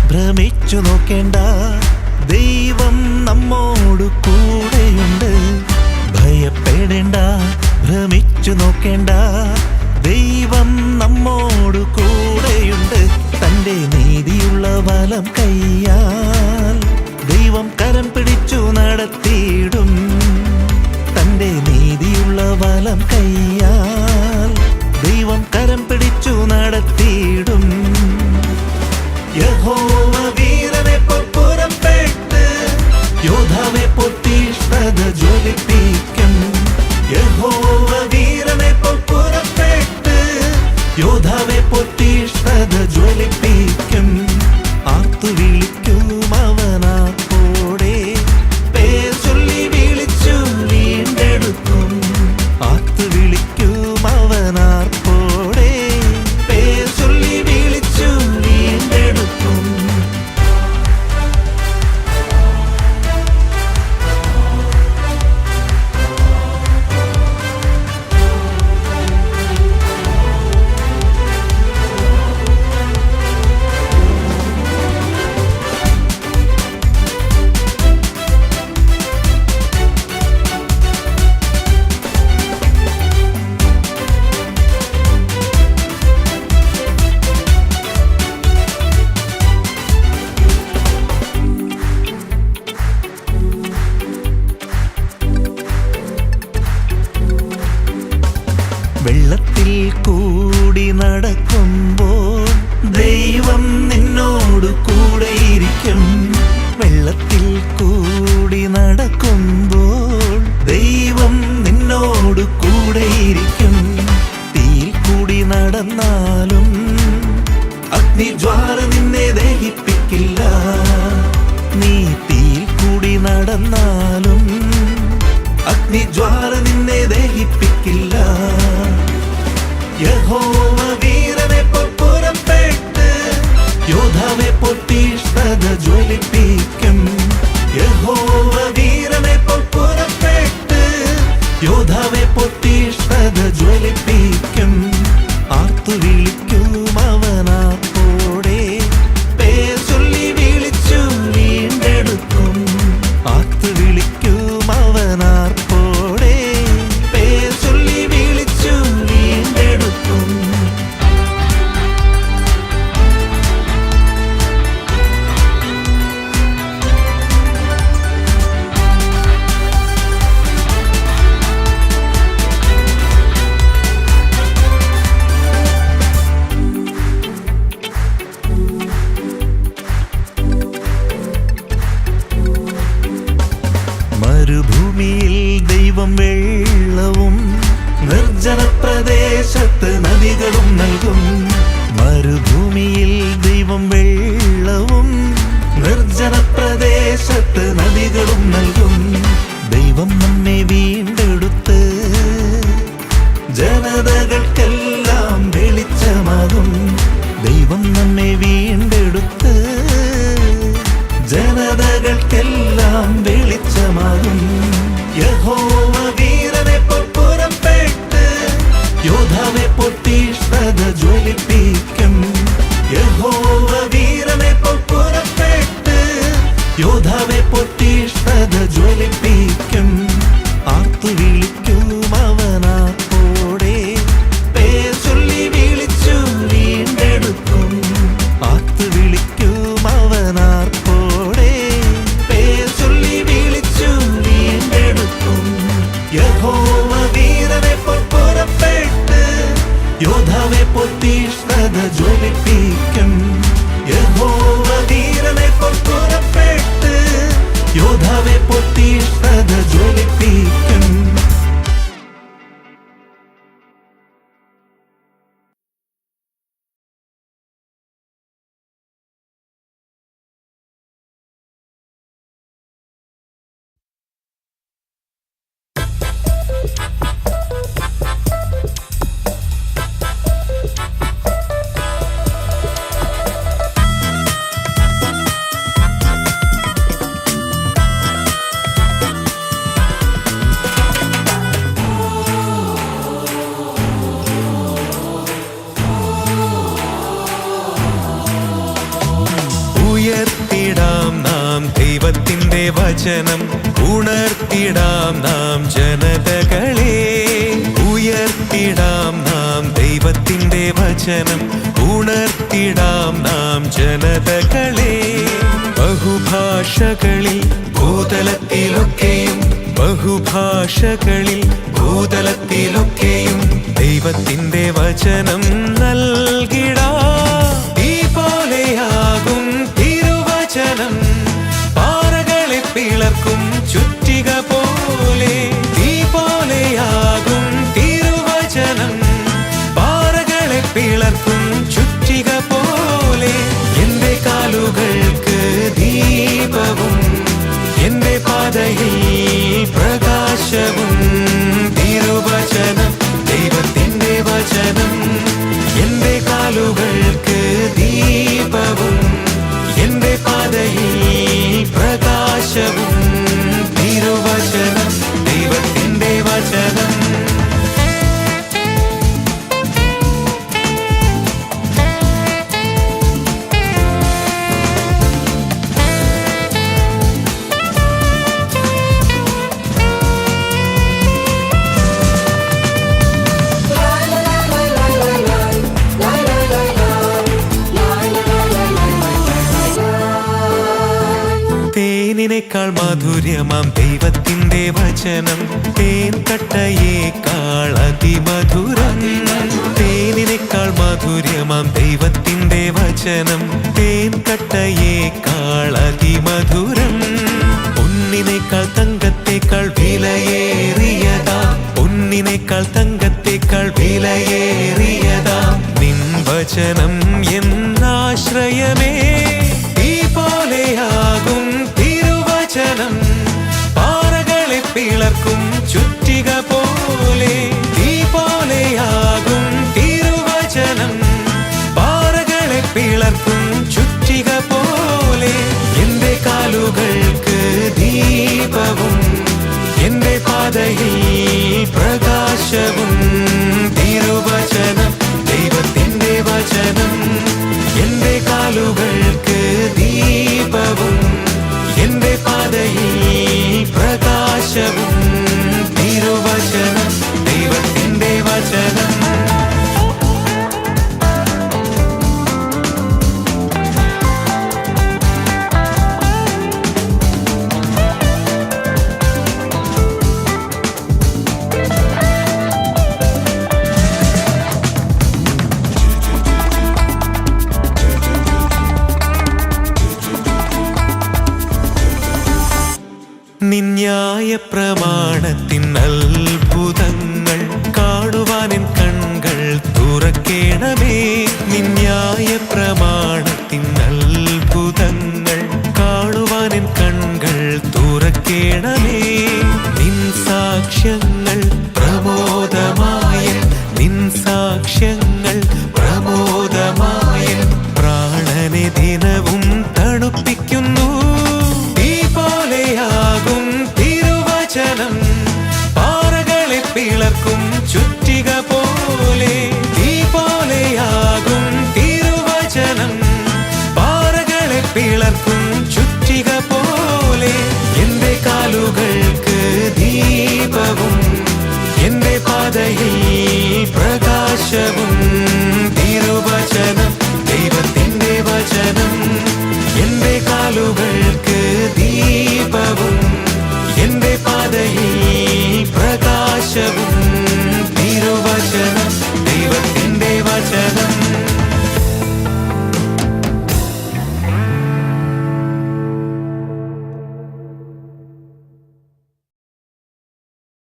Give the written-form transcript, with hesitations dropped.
ഭ്രമിച്ചു നോക്കേണ്ട, ദൈവം നമ്മോട് കൂടെയുണ്ട്. ഭയപ്പെടേണ്ട, ഭ്രമിച്ചു നോക്കേണ്ട, ദൈവം നമ്മോട് കൂടെയുണ്ട്. തൻ്റെ നീതിയുള്ള വലം കൈയാൽ ദൈവം കരം പിടിച്ചു നടത്തിയിടും. തൻ്റെ നീതിയുള്ള വലം കൈയാൽ ദൈവം കരം പിടിച്ചു നടത്തിയിടും. യഹോവ വീരനെ പോൽ പുറപ്പെട്ട് യോദ്ധാവെ പോൽ തീഷ്ണത ജ്വലിപ്പിക്കും. യഹോവ വീരനെ പോൽ പുറപ്പെട്ട് യോദ്ധാവെ പോൽ തീഷ്ണത ജ്വലിപ്പിക്കും. ആർത്തു വിളിക്കും അവനാത്തോടെ, പേർ ചൊല്ലി വിളിച്ചു വീണ്ടെടുക്കും. ആർത്തു വിളിക്കും അവനാർപ്പോടെ, പേർ ചൊല്ലി വിളിച്ചു വീണ്ടെടുക്കും. വെള്ളത്തിൽ കൂടി നടക്കുമ്പോൾ ദൈവം നിന്നോട് കൂടെയിരിക്കും. വെള്ളത്തിൽ കൂടി നടക്കുമ്പോൾ ദൈവം നിന്നോട് കൂടെയിരിക്കും. തീയിൽ കൂടി നടന്നാലും അഗ്നിജ്വാല നിന്നെ ദഹിപ്പിക്കില്ല. നീ തീയിൽ കൂടി നടന്നാലും അഗ്നിജ്വാല നിന്നെ ദഹിപ്പിക്കില്ല. യഹോവ വീരനെ പോൽ പുറപ്പെട്ട് യോദ്ധാവെ പോൽ തീഷ്ണത ജ്വലിപ്പിക്കും. യഹോവ വീരനെ പോൽ പുറപ്പെട്ട് യോദ്ധാവെ പോൽ തീഷ്ണത വചനം ഉണർത്തിടാം നാം ജനതകളെ. ഉയർത്തിടാം നാം ദൈവത്തിൻ്റെ വചനം ഉണർത്തിടാം നാം ജനതകളെ. ബഹുഭാഷകളിൽ ഭൂതലത്തിലൊക്കെയും ബഹുഭാഷകളിൽ ഭൂതലത്തിലൊക്കെയും ദൈവത്തിൻ്റെ വചനം നൽകിടാം. തീ പോലെയാകും തിരുവചനം പാറകളെ പിളർക്കും ചുറ്റിക പോലെ. തീ പോലെയാകും തിരുവചനം പാറകളെ പിളർക്കും ചുറ്റിക പോലെ. എന്റെ കാലുകൾക്ക് ദീപവും എന്റെ പാതയിൽ പ്രകാശവും തിരുവചനം ദൈവത്തിൻ്റെ വചനം. എന്റെ കാലുകൾക്ക് ദീപവും എന്റെ പാതയിൽ പ്രകാശവും തിരുവചനം ദൈവത്തിൻ്റെ വചനം. തേനിനേക്കാൾ മാധുര്യമാം ദൈവത്തിൻ്റെ വചനം തേൻ കട്ടയേക്കാൾ അതിമധുരം. തേനിനേക്കാൾ മാധുര്യമാം ദൈവത്തിൻ്റെ വചനം തേൻ കട്ടയേക്കാൾ അതിമധുരം. പൊന്നിനേക്കാൾ തങ്കത്തേക്കാൾ വിലയേറിയതാ പൊന്നിനേക്കാൾ തങ്കത്തേക്കാൾ വിലയേറിയതാ നിൻ വചനം എന്നാശ്രയമേ. തീ പോലെയാകും തിരുവചനം പാറകളെ പിളർക്കും ചുറ്റിക പോലെ. തീ പോലെയാകും തിരുവചനം പാറകളെ പിളർക്കും ചുറ്റിക പോലെ. എന്റെ കാലുകൾക്ക് ദീപവും എന്റെ പാതയിൽ പ്രകാശവും തിരുവചനം ദൈവത്തിൻ്റെ വചനം. എന്റെ കാലുകൾക്ക് ദീപവും എന്റെ പാതയിൽ പ്രകാശവും തിരുവചനം ദൈവത്തിൻ്റെ വചനം. നിന്യായ പ്രമാണത്തിൻ അത്ഭുതങ്ങൾ കാണുവാനെൻ കണ്ണുകൾ തുറക്കേണമേ. നിന്യായ പ്രമാണത്തിൻ അത്ഭുതങ്ങൾ കാണുവാനെൻ കണ്ണുകൾ തുറക്കേണമേ. നിൻ സാക്ഷ്യങ്ങൾ പ്രമോദമായ നിൻ സാക്ഷ്യങ്ങൾ പ്രമോദമായ പ്രാണനെ ദിനവും തണുപ്പിക്കുന്നു. ും തിരുവചനം പാറകളെ പിളർക്കും ചുറ്റിക പോലെ. തീ പോലെയാകും തിരുവചനം പാറകളെ പിളർക്കും ചുറ്റിക പോലെ. എന്റെ കാലുകൾക്ക് ദീപവും എന്റെ പാതയിൽ പ്രകാശവും തിരുവചനം